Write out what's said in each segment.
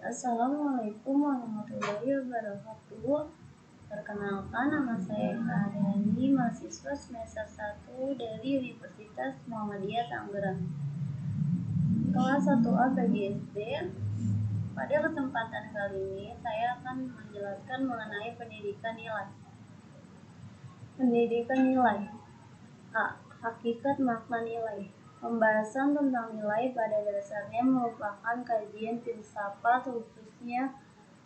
Assalamualaikum warahmatullahi wabarakatuh. Perkenalkan, nama saya Karyani, mahasiswa semester 1 dari Universitas Muhammadiyah Tangerang, kelas 1A PGSD. Pada kesempatan kali ini saya akan menjelaskan mengenai pendidikan nilai. Pendidikan nilai. A. Hakikat makna nilai. Pembahasan tentang nilai pada dasarnya merupakan kajian filsafat, khususnya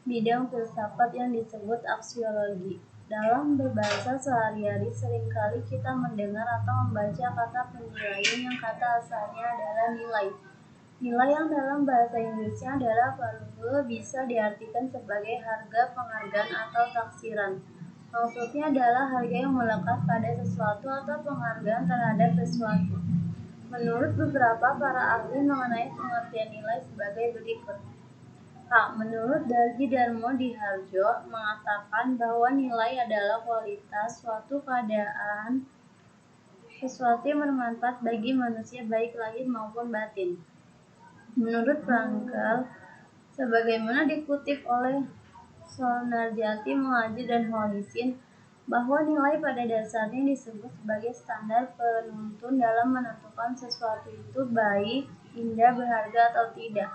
bidang filsafat yang disebut aksiologi. Dalam berbahasa sehari-hari seringkali kita mendengar atau membaca kata penilaian yang kata asalnya adalah nilai. Nilai yang dalam bahasa Inggrisnya adalah value bisa diartikan sebagai harga, penghargaan, atau taksiran. Maksudnya adalah harga yang melekat pada sesuatu atau penghargaan terhadap sesuatu. Menurut beberapa para ahli mengenai pengertian nilai sebagai berikut. A. Menurut Darji Darmo Diharjo mengatakan bahwa nilai adalah kualitas suatu keadaan, sesuatu yang bermanfaat bagi manusia baik lahir maupun batin. Menurut Frankl, sebagaimana dikutip oleh Sonarjati, Muhajir, dan Holisin, bahwa nilai pada dasarnya disebut sebagai standar penuntun dalam menentukan sesuatu itu baik, indah, berharga, atau tidak.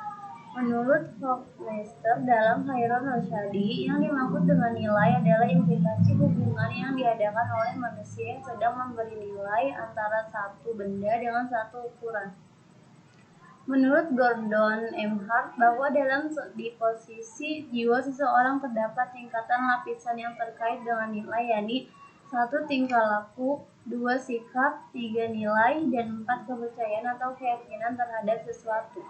Menurut Hofmeister dalam Khairon Rosyadi, yang dimaksud dengan nilai adalah implikasi hubungan yang diadakan oleh manusia yang sedang memberi nilai antara satu benda dengan satu ukuran. Menurut Gordon M. Hart, bahwa dalam disposisi jiwa seseorang terdapat tingkatan lapisan yang terkait dengan nilai, yakni 1. Tingkah laku, 2. Sikap, 3. Nilai, dan 4. Kepercayaan atau keyakinan terhadap sesuatu.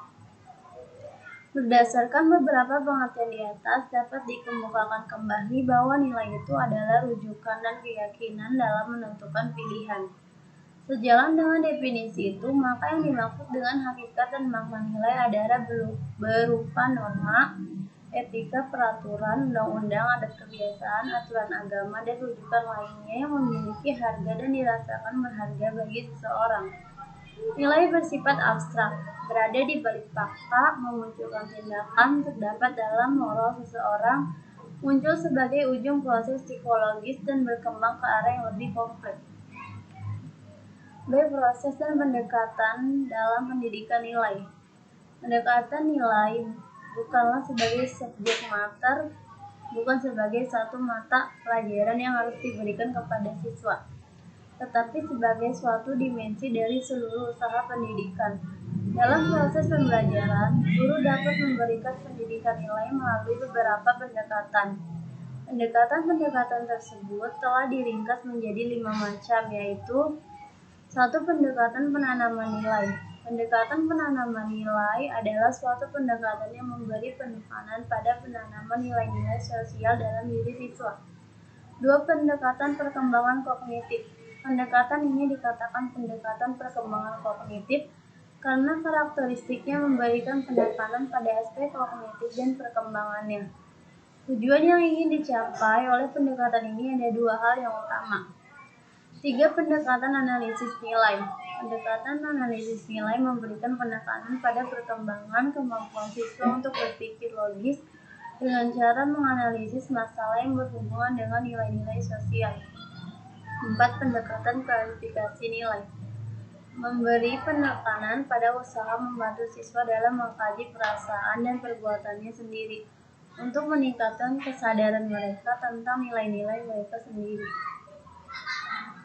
Berdasarkan beberapa pengertian di atas, dapat dikemukakan kembali bahwa nilai itu adalah rujukan dan keyakinan dalam menentukan pilihan. Sejalan dengan definisi itu, maka yang dimaksud dengan hakikat dan makna nilai adalah berupa norma, etika, peraturan, undang-undang, adat kebiasaan, aturan agama, dan rujukan lainnya yang memiliki harga dan dirasakan berharga bagi seseorang. Nilai bersifat abstrak, berada di balik fakta, memunculkan tindakan, terdapat dalam moral seseorang, muncul sebagai ujung proses psikologis, dan berkembang ke arah yang lebih kompleks. B. Proses dan pendekatan dalam pendidikan nilai. Pendekatan nilai bukanlah sebagai subjek mater, bukan sebagai satu mata pelajaran yang harus diberikan kepada siswa, tetapi sebagai suatu dimensi dari seluruh usaha pendidikan. Dalam proses pembelajaran, guru dapat memberikan pendidikan nilai melalui beberapa pendekatan. Pendekatan-pendekatan tersebut telah diringkas menjadi 5 macam, yaitu 1. Pendekatan penanaman nilai. Pendekatan penanaman nilai adalah suatu pendekatan yang memberi penekanan pada penanaman nilai-nilai sosial dalam diri siswa. 2. Pendekatan perkembangan kognitif. Pendekatan ini dikatakan pendekatan perkembangan kognitif karena karakteristiknya memberikan penekanan pada aspek kognitif dan perkembangannya. Tujuan yang ingin dicapai oleh pendekatan ini ada 2 hal yang utama. 3. Pendekatan analisis nilai. Pendekatan analisis nilai memberikan penekanan pada perkembangan kemampuan siswa untuk berpikir logis dengan cara menganalisis masalah yang berhubungan dengan nilai-nilai sosial. 4. Pendekatan klasifikasi nilai. Memberi penekanan pada usaha membantu siswa dalam mengkaji perasaan dan perbuatannya sendiri untuk meningkatkan kesadaran mereka tentang nilai-nilai mereka sendiri.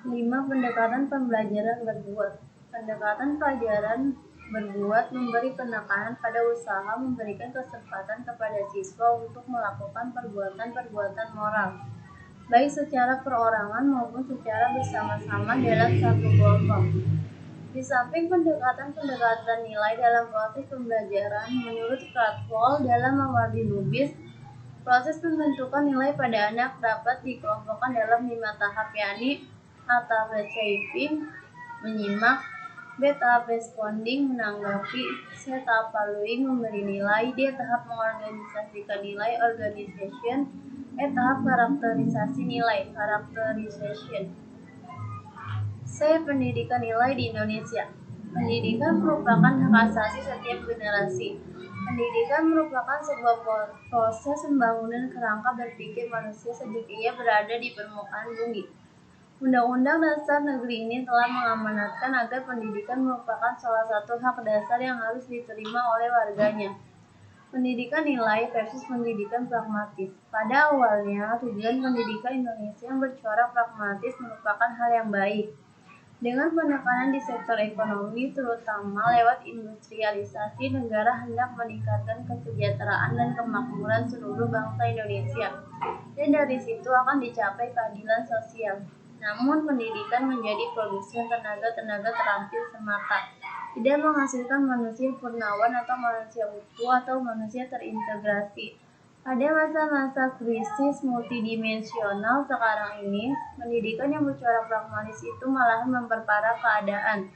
5. Pendekatan pembelajaran berbuat. Pendekatan pelajaran berbuat memberi penekanan pada usaha memberikan kesempatan kepada siswa untuk melakukan perbuatan-perbuatan moral, baik secara perorangan maupun secara bersama-sama dalam satu kelompok. Di samping pendekatan-pendekatan nilai dalam proses pembelajaran, menurut Krathwohl dalam Mawardi Lubis, proses pembentukan nilai pada anak dapat dikelompokkan dalam 5 tahap, yakni A. Tahap receiving, menyimak, B. Tahap responding, menanggapi, C. Tahap valuing, memberi nilai, D. Tahap mengorganisasikan nilai, organization, E. Tahap karakterisasi nilai, characterization. C. Pendidikan nilai di Indonesia. Pendidikan merupakan hak asasi setiap generasi. Pendidikan merupakan sebuah proses pembangunan kerangka berpikir manusia sejak ia berada di permukaan bumi. Undang-Undang Dasar Negeri ini telah mengamanatkan agar pendidikan merupakan salah satu hak dasar yang harus diterima oleh warganya. Pendidikan nilai versus pendidikan pragmatis. Pada awalnya, tujuan pendidikan Indonesia yang bercorak pragmatis merupakan hal yang baik. Dengan penekanan di sektor ekonomi, terutama lewat industrialisasi, negara hendak meningkatkan kesejahteraan dan kemakmuran seluruh bangsa Indonesia. Dan dari situ akan dicapai keadilan sosial. Namun, pendidikan menjadi produsen tenaga-tenaga terampil semata, tidak menghasilkan manusia purnawan atau manusia utuh atau manusia terintegrasi. Pada masa-masa krisis multidimensional sekarang ini, pendidikan yang bercorak pragmatis itu malahan memperparah keadaan.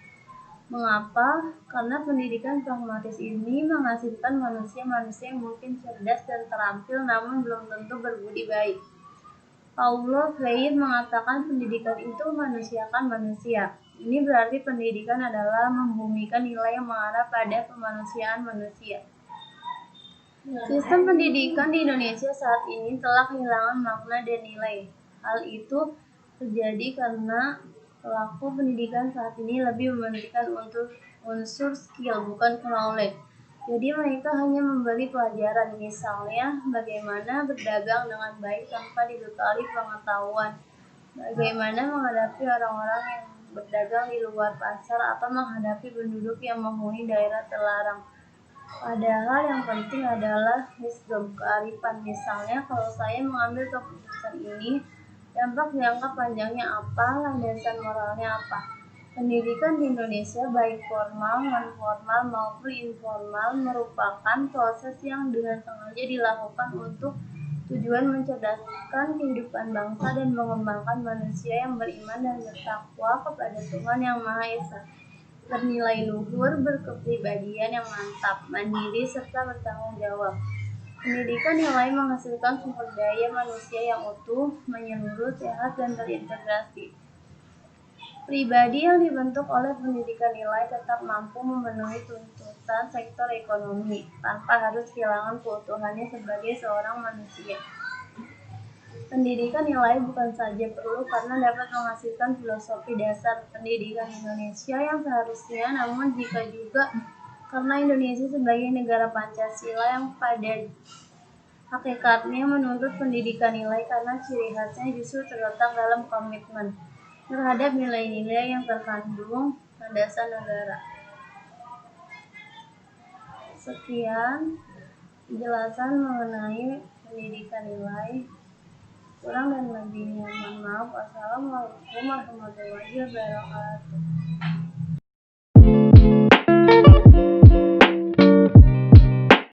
Mengapa? Karena pendidikan pragmatis ini menghasilkan manusia-manusia yang mungkin cerdas dan terampil namun belum tentu berbudi baik. Paulo Freire mengatakan pendidikan itu memanusiakan manusia. Ini berarti pendidikan adalah membumikan nilai yang mengarah pada kemanusiaan manusia. Sistem pendidikan di Indonesia saat ini telah kehilangan makna dan nilai. Hal itu terjadi karena pelaku pendidikan saat ini lebih mementingkan unsur skill, bukan knowledge. Jadi mereka hanya memberi pelajaran, misalnya bagaimana berdagang dengan baik tanpa dibekali pengetahuan, bagaimana menghadapi orang-orang yang berdagang di luar pasar atau menghadapi penduduk yang menghuni daerah terlarang. Padahal yang penting adalah wisdom, kearifan. Misalnya kalau saya mengambil keputusan ini, dampak jangka panjangnya apa, landasan moralnya apa. Pendidikan di Indonesia baik formal, non-formal maupun informal merupakan proses yang dengan sengaja dilakukan untuk tujuan mencerdaskan kehidupan bangsa dan mengembangkan manusia yang beriman dan bertakwa kepada Tuhan Yang Maha Esa, bernilai luhur, berkepribadian yang mantap, mandiri, serta bertanggung jawab. Pendidikan nilai menghasilkan sumber daya manusia yang utuh, menyeluruh, sehat, dan terintegrasi. Pribadi yang dibentuk oleh pendidikan nilai tetap mampu memenuhi tuntutan sektor ekonomi, tanpa harus kehilangan keutuhannya sebagai seorang manusia. Pendidikan nilai bukan saja perlu karena dapat menghasilkan filosofi dasar pendidikan Indonesia yang seharusnya, namun juga karena Indonesia sebagai negara Pancasila yang pada hakikatnya menuntut pendidikan nilai karena ciri khasnya justru terletak dalam komitmen terhadap nilai-nilai yang terkandung landasan negara. Sekian penjelasan mengenai pendidikan nilai. Kurang dan lebihnya mohon maaf. Wassalamualaikum warahmatullahi wabarakatuh.